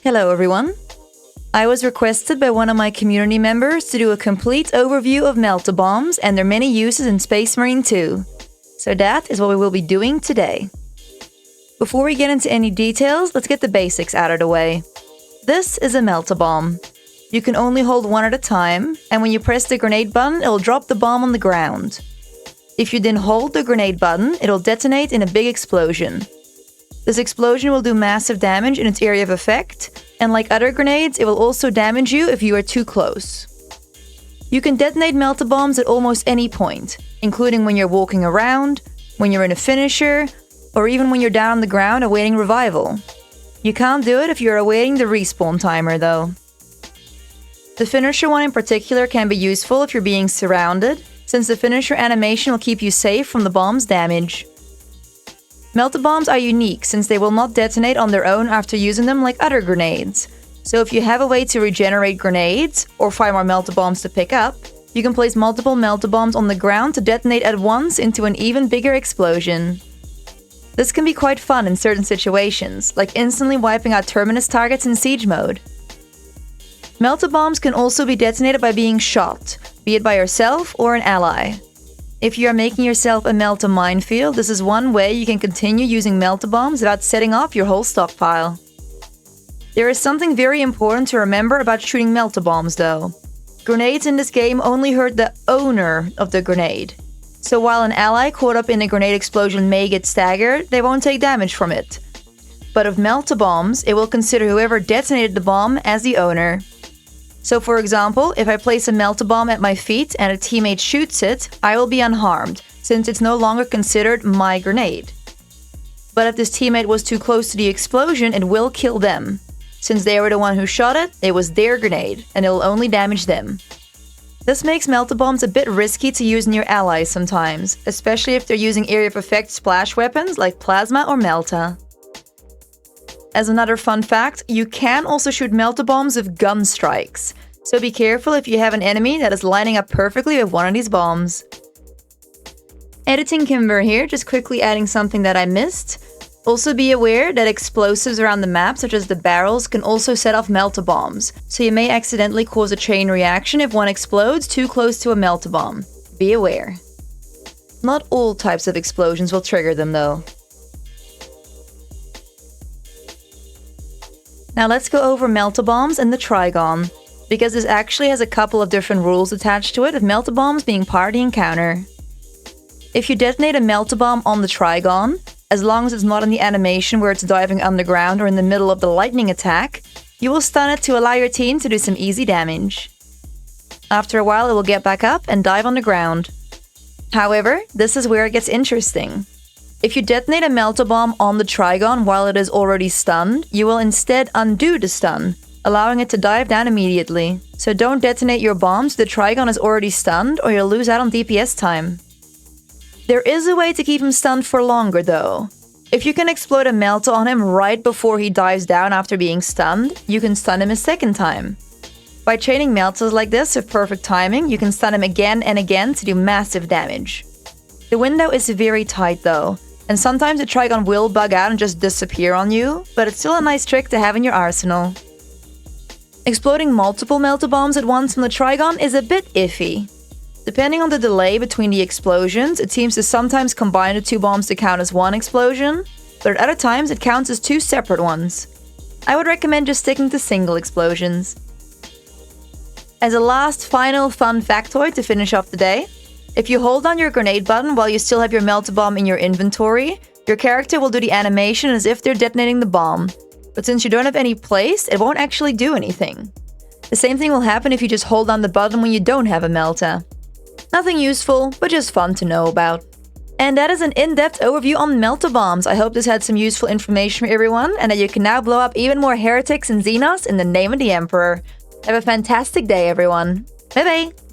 Hello everyone! I was requested by one of my community members to do a complete overview of Melta bombs and their many uses in Space Marine 2. So that is what we will be doing today. Before we get into any details, let's get the basics out of the way. This is a Melta bomb. You can only hold one at a time, and when you press the grenade button, it'll drop the bomb on the ground. If you then hold the grenade button, it'll detonate in a big explosion. This explosion will do massive damage in its area of effect, and like other grenades, it will also damage you if you are too close. You can detonate Melta bombs at almost any point, including when you're walking around, when you're in a finisher, or even when you're down on the ground awaiting revival. You can't do it if you're awaiting the respawn timer though. The finisher one in particular can be useful if you're being surrounded, since the finisher animation will keep you safe from the bomb's damage. Melta bombs are unique since they will not detonate on their own after using them like other grenades. So if you have a way to regenerate grenades, or find more Melta bombs to pick up, you can place multiple Melta bombs on the ground to detonate at once into an even bigger explosion. This can be quite fun in certain situations, like instantly wiping out terminus targets in siege mode. Melta bombs can also be detonated by being shot, be it by yourself or an ally. If you are making yourself a Melta minefield, this is one way you can continue using Melta bombs without setting off your whole stockpile. There is something very important to remember about shooting Melta bombs though. Grenades in this game only hurt the owner of the grenade. So while an ally caught up in a grenade explosion may get staggered, they won't take damage from it. But of Melta bombs, it will consider whoever detonated the bomb as the owner. So for example, if I place a Melta bomb at my feet and a teammate shoots it, I will be unharmed, since it's no longer considered my grenade. But if this teammate was too close to the explosion, it will kill them. Since they were the one who shot it, it was their grenade, and it will only damage them. This makes Melta bombs a bit risky to use near allies sometimes, especially if they're using area of effect splash weapons like Plasma or Melta. As another fun fact, you can also shoot Melta bombs with Gunstrikes, so be careful if you have an enemy that is lining up perfectly with one of these bombs. Editing Kimber here, just quickly adding something that I missed. Also be aware that explosives around the map, such as the barrels, can also set off Melta bombs, so you may accidentally cause a chain reaction if one explodes too close to a Melta bomb. Be aware. Not all types of explosions will trigger them though. Now let's go over Melta bombs and the Trygon, because this actually has a couple of different rules attached to it, with Melta bombs being part of the encounter. If you detonate a Melta bomb on the Trygon, as long as it's not in the animation where it's diving underground or in the middle of the lightning attack, you will stun it to allow your team to do some easy damage. After a while it will get back up and dive on the ground. However, this is where it gets interesting. If you detonate a Melta bomb on the Trygon while it is already stunned, you will instead undo the stun, allowing it to dive down immediately. So don't detonate your bombs if the Trygon is already stunned or you'll lose out on DPS time. There is a way to keep him stunned for longer though. If you can explode a Melta on him right before he dives down after being stunned, you can stun him a second time. By chaining Meltas like this with perfect timing, you can stun him again and again to do massive damage. The window is very tight though, and sometimes the Trygon will bug out and just disappear on you, but it's still a nice trick to have in your arsenal. Exploding multiple Melta bombs at once from the Trygon is a bit iffy. Depending on the delay between the explosions, it seems to sometimes combine the two bombs to count as one explosion, but at other times it counts as two separate ones. I would recommend just sticking to single explosions. As a last final fun factoid to finish off the day, if you hold down your grenade button while you still have your Melta bomb in your inventory, your character will do the animation as if they're detonating the bomb. But since you don't have any placed, it won't actually do anything. The same thing will happen if you just hold down the button when you don't have a Melta. Nothing useful, but just fun to know about. And that is an in-depth overview on Melta bombs. I hope this had some useful information for everyone, and that you can now blow up even more heretics and Xenos in the name of the Emperor. Have a fantastic day, everyone. Bye bye!